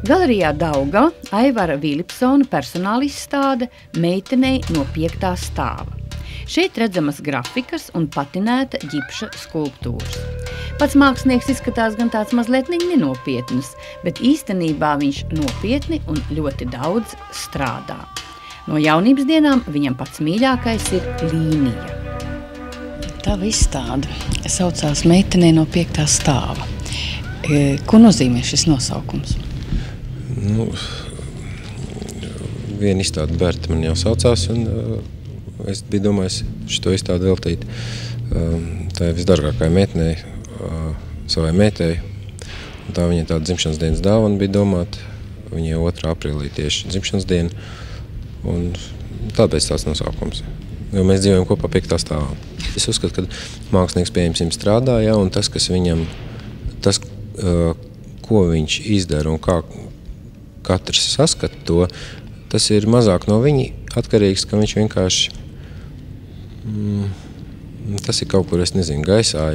Galerijā Daugava Aivara Vilipsona personāla izstāde meitenei no 5. stāva. Šeit redzamas grafikas un patinēta ģipša skulptūras. Pats mākslinieks izskatās gan tāds mazliet nenopietnas, bet īstenībā viņš nopietni un ļoti daudz strādā. No jaunības dienām viņam pats mīļākais ir līnija. Tava izstāde saucās Meitenei no 5. stāva. Ko nozīmē šis nosaukums? Viena izstāde Berta man jau saucās, un es biju domājis šo izstādi veltīt tā visdārgākajai meitenei, savai meitai. Un tā viņai tāda dzimšanas dienas dāvana bija domāta. Viņai 2. aprīlī tieši dzimšanas diena. Un tāpēc tāds nosaukums. Jo mēs dzīvojam kopā 5. stāvā. Es uzskatu, ka mākslinieks pieņemsim strādā, ja, un tas, kas viņam, ko viņš izdara un kā katrs saskata to, tas ir mazāk no viņa atkarīgs, ka viņš vienkārši, tas ir kaut kur, es nezinu, gaisā,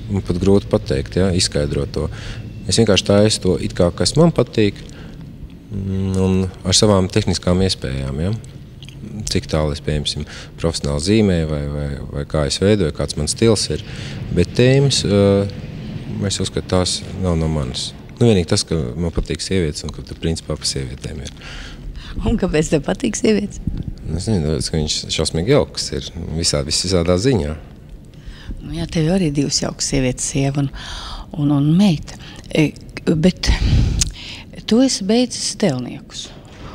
man pat grūti pateikt, ja, izskaidrot to. Es vienkārši taisu to it kā, kas man patīk, un ar savām tehniskām iespējām, ja. Cik tālu es, pieņemsim, profesionāli zīmēju vai kā es veidoju, kāds mans stils ir. Bet tēmas, es uzskatu, tās nav no manas. Vienīgi tas, ka man patīk sievietes un ka principā pa sievietēm ir. Un kāpēc tev patīk sievietes? Es nezinu, ka viņš šausmīgi jauks ir visādā ziņā. Jā, tev arī 2 jaukas sievietes, sieva un meita. Bet tu esi beidzis tēlniekus.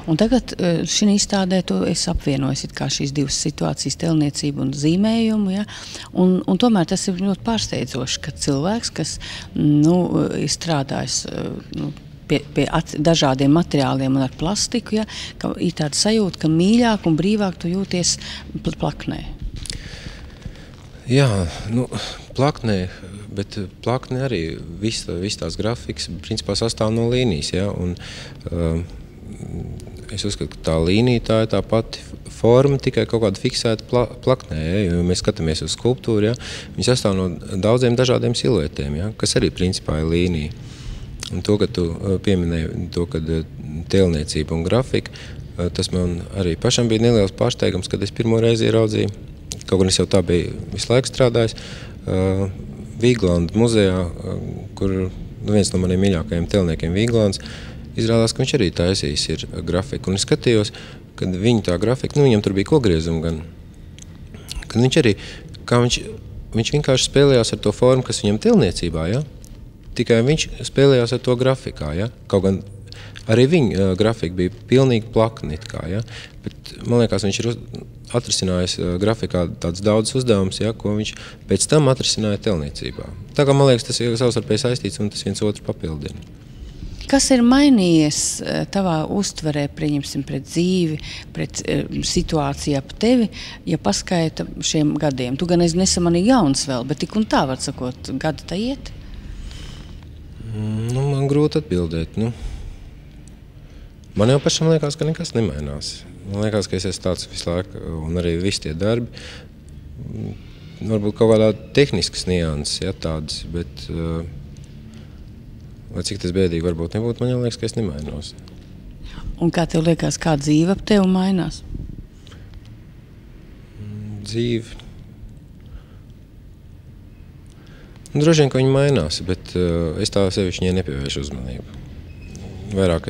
Un tagad šī izstādē tu esi apvienojis kā šīs 2 situācijas, tēlniecību un zīmējumu. Ja? Un tomēr tas ir ļoti pārsteidzoši, ka cilvēks, kas ir strādājis pie dažādiem materiāliem un ar plastiku, ja? Ka ir tāda sajūta, ka mīļāk un brīvāk tu jūties plaknē. Jā, plaknē, bet plaknē arī viss tās grafikas principā sastāv no līnijas. Ja? Un, es uzskatu, ka tā līnija tā ir tā pati forma, tikai kaut kāda fiksēta plaknē. Ja? Jo mēs skatāmies uz skulptūru, ja? Viņi sastāv no daudziem dažādiem siluetiem, ja? Kas arī principā ir līnija. Un to, ka tu pieminēji to, ka tēlniecība un grafika, tas man arī pašam bija neliels pārsteigums, kad es pirmo reizi ieraudzīju. Kaut gan es jau tā biju visu laiku strādājis. Vīglanda muzejā, kur viens no maniem mīļākajiem tēlniekiem Vīglands, izrādās, ka viņš arī taisījis ir grafiku. Un es skatījos, kad viņa tā grafika, viņam tur bija kogriezumi gan. Kad viņš arī, viņš vienkārši spēlējās ar to formu, kas viņam tēlniecībā, ja? Tikai viņš spēlējās ar to grafikā, ja? Kaut gan arī viņa grafika bija pilnīgi plakni, ja? Bet man liekas, viņš ir atrisinājis grafikā tāds daudz uzdevums, ja? Ko viņš pēc tam atrisināja tēlniecībā. Tā kā man liekas, tas ir savstarpēji saistīts un tas viens otru papildina. Kas ir mainījies tavā uztverē, pret dzīvi, pret situācijā ap tevi, ja paskaita šiem gadiem? Tu gan nesamanīgi jauns vēl, bet tik un tā, var sakot, gadi tā iet? Man grūti atbildēt. Man jau pašam liekas, ka nekas nemainās. Man liekas, ka es esmu tāds visu laiku, un arī visi tie darbi, varbūt kaut kādā tehniskas nianses, ja, tādas, bet vai cik tas bēdīgi varbūt nebūtu, man jau liekas, ka es nemainos. Un kā tev liekas, kā dzīve ap tevi mainās? Dzīve. Droši vien, ka viņi mainās, bet es tā sevišķi viņai nepievēršu uzmanību. Vairāk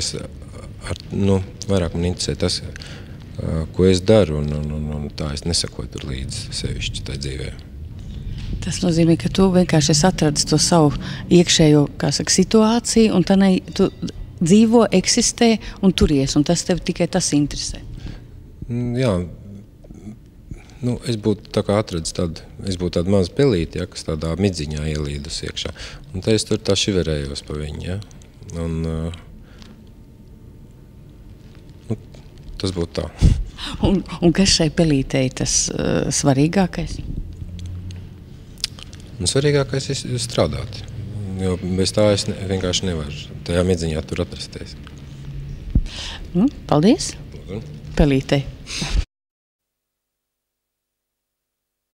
man interesē tas, ko es daru, un tā es nesakoju tur līdz sevišķi tai dzīvē. Tas nozīmē, ka tu vienkārši esi atradis to savu iekšējo, situāciju, un tu dzīvo, eksistē un turies, un tas tev tikai tas interesē. Jā, es būtu tā kā atradis tādu mazu pelīti, ja, kas tādā midziņā ielīdus iekšā. Un tā es tur tā šiverējos pa viņu, ja. Un tas būtu tā. Un kas šai pelītei tas svarīgākais? Svarīgākais ir strādāt, jo bez tā es vienkārši nevaru tajā midziņā tur atrasties. Paldies pelītei!